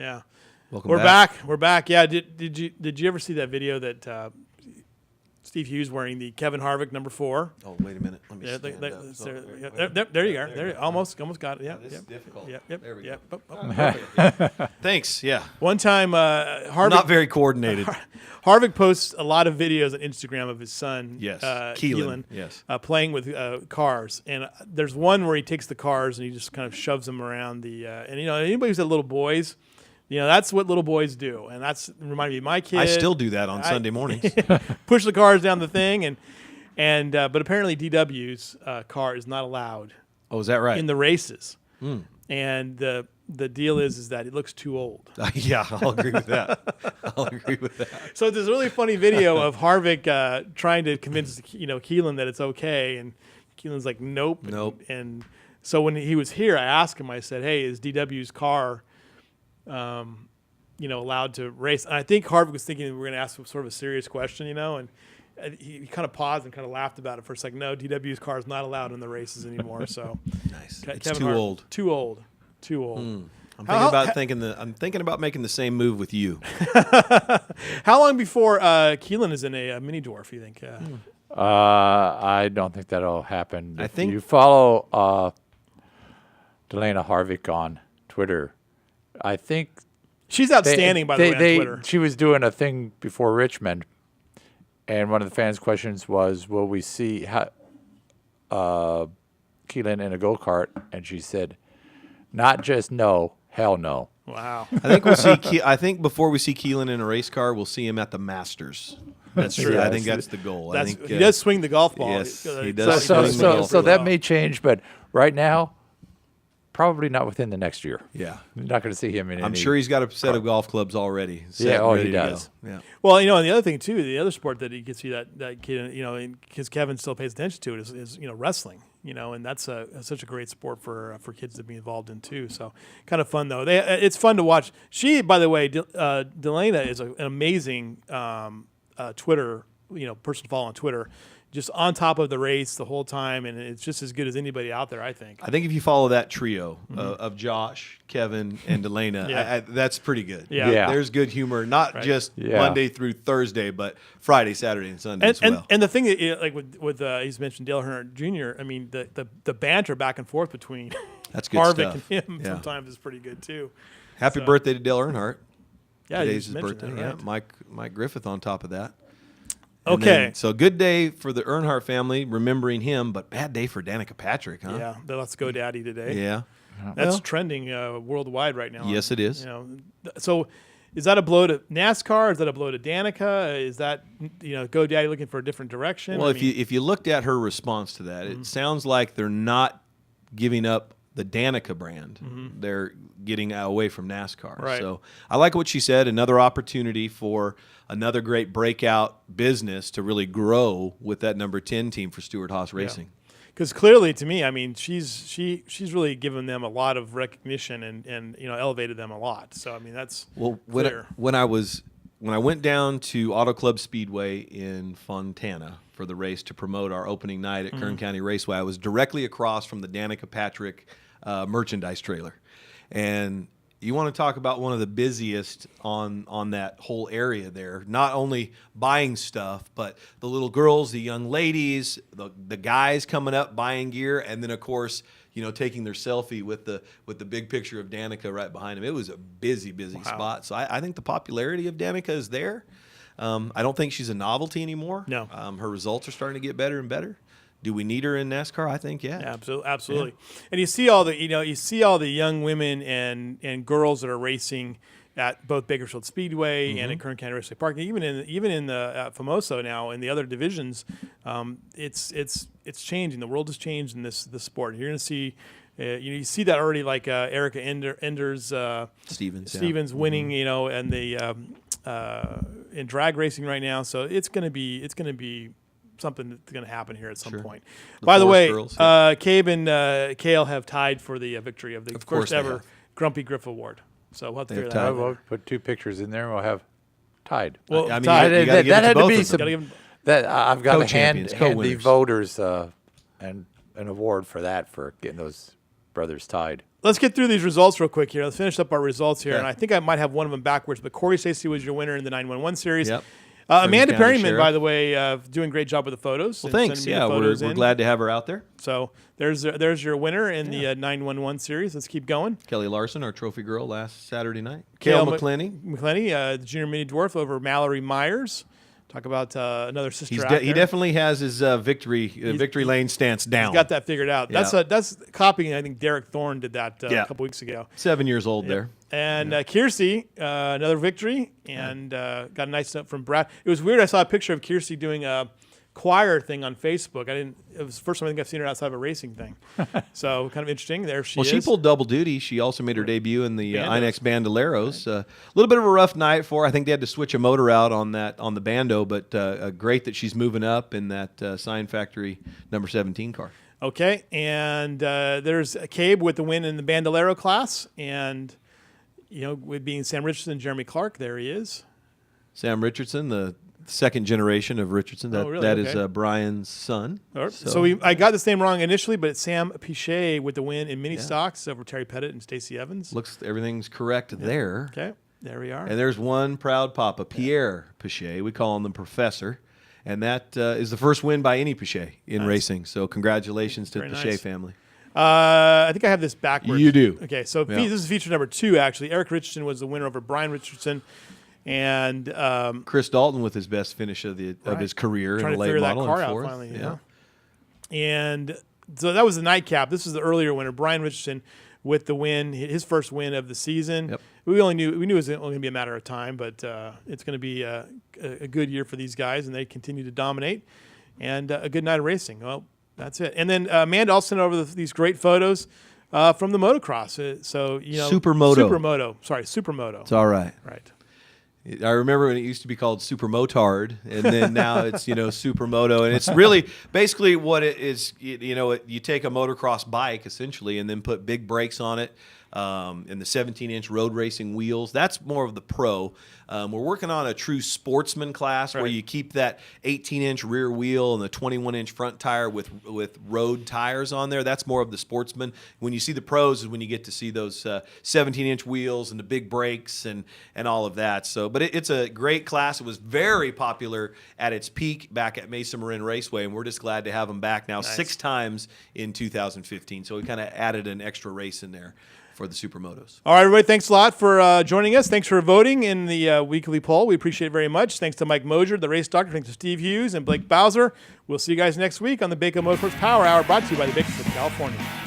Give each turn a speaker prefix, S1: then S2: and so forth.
S1: Yeah.
S2: Welcome
S1: We're
S2: back.
S1: back. We're back. Yeah. Did you ever see that video that Steve Hughes wearing the Kevin Harvick number 4?
S2: Oh, wait a minute. Let me stand up.
S1: There you are. There, almost got it. Yeah.
S2: This is difficult.
S1: Yep.
S2: There we
S1: yep.
S2: go.
S1: Perfect.
S2: Thanks. Yeah.
S1: One time, Harvick.
S2: Not very coordinated.
S1: Harvick posts a lot of videos on Instagram of his son,
S2: Yes.
S1: Keelan,
S2: Yes.
S1: playing with cars. And there's one where he takes the cars and he just kind of shoves them around the. And anybody who's had little boys, that's what little boys do, and that's reminded me of my kid.
S2: I still do that on Sunday mornings.
S1: Push the cars down the thing, but apparently DW's car is not allowed.
S2: Oh, is that right?
S1: In the races, and the deal is that it looks too old.
S2: Yeah, I'll agree with that.
S1: So there's a really funny video of Harvick trying to convince Keelan that it's okay, and Keelan's like, nope. And so when he was here, I asked him. I said, "Hey, is DW's car, allowed to race?" And I think Harvick was thinking we were going to ask sort of a serious question, and he kind of paused and kind of laughed about it for a second. No, DW's car is not allowed in the races anymore. So
S2: nice.
S1: It's
S2: too old.
S1: Too old.
S2: I'm thinking about making the same move with you.
S1: How long before Keelan is in a mini dwarf, you think?
S3: I don't think that'll happen.
S2: I think
S3: you follow Delana Harvick on Twitter. I think
S1: she's outstanding, by the way, on Twitter.
S3: She was doing a thing before Richmond, and one of the fans' questions was, will we see Keelan in a go-kart? And she said, not just no, hell no.
S1: Wow.
S2: I think we'll see. I think before we see Keelan in a race car, we'll see him at the Masters.
S1: That's true.
S2: I think that's the goal.
S1: He does swing the golf ball.
S2: Yes, he does.
S3: So that may change, but right now, probably not within the next year.
S2: Yeah.
S3: You're not going to see him in
S2: I'm sure he's got a set of golf clubs already.
S3: He does.
S2: Yeah.
S1: Well, and the other thing, too, the other sport that you can see that kid, because Kevin still pays attention to it is wrestling, and that's such a great sport for kids to be involved in, too. So kind of fun, though. It's fun to watch. She, by the way, Delana is an amazing Twitter, person to follow on Twitter. Just on top of the race the whole time, and it's just as good as anybody out there, I think.
S2: I think if you follow that trio of Josh, Kevin, and Delana, that's pretty good.
S1: Yeah.
S2: There's good humor, not just Monday through Thursday, but Friday, Saturday, and Sunday as well.
S1: And the thing that, like with he's mentioned Dale Earnhardt Jr., I mean, the banter back and forth between
S2: that's good
S1: Harvick
S2: stuff.
S1: and him sometimes is pretty good, too.
S2: Happy birthday to Dale Earnhardt.
S1: Yeah,
S2: today's his birthday.
S1: That, right?
S2: Yeah, Mike Griffith on top of that.
S1: Okay.
S2: So good day for the Earnhardt family, remembering him, but bad day for Danica Patrick, huh?
S1: Yeah, the Let's Go Daddy today.
S2: Yeah.
S1: That's trending worldwide right now.
S2: Yes, it is.
S1: So is that a blow to NASCAR? Is that a blow to Danica? Is that, Go Daddy looking for a different direction?
S2: Well, if you looked at her response to that, it sounds like they're not giving up the Danica brand. They're getting away from NASCAR.
S1: Right.
S2: So I like what she said. Another opportunity for another great breakout business to really grow with that number 10 team for Stewart Haas Racing.
S1: Because clearly, to me, I mean, she's really given them a lot of recognition and elevated them a lot. So I mean, that's clear.
S2: When I went down to Auto Club Speedway in Fontana for the race to promote our opening night at Kern County Raceway, I was directly across from the Danica Patrick merchandise trailer. And you want to talk about one of the busiest on that whole area there, not only buying stuff, but the little girls, the young ladies, the guys coming up buying gear, and then, of course, taking their selfie with the big picture of Danica right behind them. It was a busy spot. So I think the popularity of Danica is there. I don't think she's a novelty anymore.
S1: No.
S2: Her results are starting to get better and better. Do we need her in NASCAR? I think, yeah.
S1: Absolutely. Yeah. And you see all the young women and girls that are racing at both Bakersfield Speedway and at Kern County Raceway Park. Even in the Famoso now in the other divisions, it's changing. The world has changed in this sport. You're going to see. You see that already, like Erica Enders, Stevens winning, and the in drag racing right now. So it's going to be something that's going to happen here at some point. By the way,
S2: girls,
S1: Cabe and Cale have tied for the victory of the first ever Grumpy Griff Award. So we'll have to figure that out.
S3: We'll put 2 pictures in there and we'll have tied.
S1: Well,
S2: I mean,
S1: tied.
S2: that had to be some.
S3: I've got to hand the
S2: co-winners.
S3: voters an award for that, for getting those brothers tied.
S1: let's get through these results real quick here. Let's finish up our results here.
S2: Okay.
S1: And I think I might have one of them backwards, but Corey Stacey was your winner in the 911 series.
S2: Yep.
S1: Amanda
S2: County
S1: Perryman,
S2: Sheriff.
S1: by the way, doing a great job with the photos.
S2: Well,
S1: and
S2: thanks.
S1: sending me
S2: Yeah,
S1: the
S2: we're
S1: photos in.
S2: glad to have her out there.
S1: So there's your winner in the 911 series. Let's keep going.
S2: Kelly Larson, our trophy girl last Saturday night.
S1: Kale
S2: Kale McClenny.
S1: McClenny, the junior mini dwarf over Mallory Myers. Talk about another sister out there.
S2: He definitely has his victory lane stance down.
S1: He's got that figured out.
S2: Yeah.
S1: That's copying. I think Derek Thorne did that a
S2: Yeah.
S1: couple weeks ago.
S2: 7 years old there.
S1: And Kiersey, another victory, and got a nice note from Brad. It was weird. I saw a picture of Kiersey doing a choir thing on Facebook. It was the first time I think I've seen her outside of a racing thing. So kind of interesting. There she is.
S2: She pulled double duty. She also made her debut in the
S1: Bandos.
S2: Inex Bandoleros. A little bit of a rough night for her. I think they had to switch a motor out on the Bando, but great that she's moving up in that Sign Factory number 17 car.
S1: Okay, and there's Cabe with the win in the Bandolero class, and with being Sam Richardson and Jeremy Clark, there he is.
S2: Sam Richardson, the second generation of Richardson. That,
S1: really?
S2: that
S1: Okay.
S2: is Brian's son.
S1: So I got this name wrong initially, but it's Sam Pichet with the win in mini stocks over Terry Pettit and Stacey Evans.
S2: Looks everything's correct there.
S1: Okay, there we are.
S2: And there's one proud papa, Pierre Pichet. We call him the professor. And that is the first win by any Pichet in racing. So congratulations to the
S1: Very
S2: Pichet
S1: nice.
S2: family.
S1: I think I have this backwards.
S2: You do.
S1: Okay, so
S2: Yeah.
S1: this is feature number 2, actually. Eric Richardson was the winner over Brian Richardson. And
S2: Chris Dalton with his best finish of his career
S1: trying
S2: in a
S1: to
S2: late
S1: figure that
S2: model
S1: car
S2: and
S1: out
S2: fourth.
S1: finally. Yeah. And so that was the nightcap. This was the earlier winner, Brian Richardson, with the win, his first win of the season.
S2: Yep.
S1: We knew it was only going to be a matter of time, but it's going to be a good year for these guys, and they continue to dominate. And a good night of racing. Well, that's it. And then Amanda also sent over these great photos from the motocross. So
S2: Supermoto.
S1: Supermoto.
S2: It's all right.
S1: Right.
S2: I remember when it used to be called Super Motard, and then now it's Supermoto, and it's really basically what it is. You take a motocross bike essentially, and then put big brakes on it, and the 17-inch road racing wheels. That's more of the pro. We're working on a true sportsman class where you keep that 18-inch rear wheel and the 21-inch front tire with road tires on there. That's more of the sportsman. When you see the pros is when you get to see those 17-inch wheels and the big brakes and all of that. So, but it's a great class. It was very popular at its peak back at Mesa Marin Raceway, and we're just glad to have them back now 6 times in 2015. So we kind of added an extra race in there for the Supermotos.
S1: All right, everybody, thanks a lot for joining us. Thanks for voting in the weekly poll. We appreciate it very much. Thanks to Mike Mosier, the race doctor. Thanks to Steve Hughes and Blake Bowser. We'll see you guys next week on the Baco Motorsports Power Hour, brought to you by the Bakersfield, California.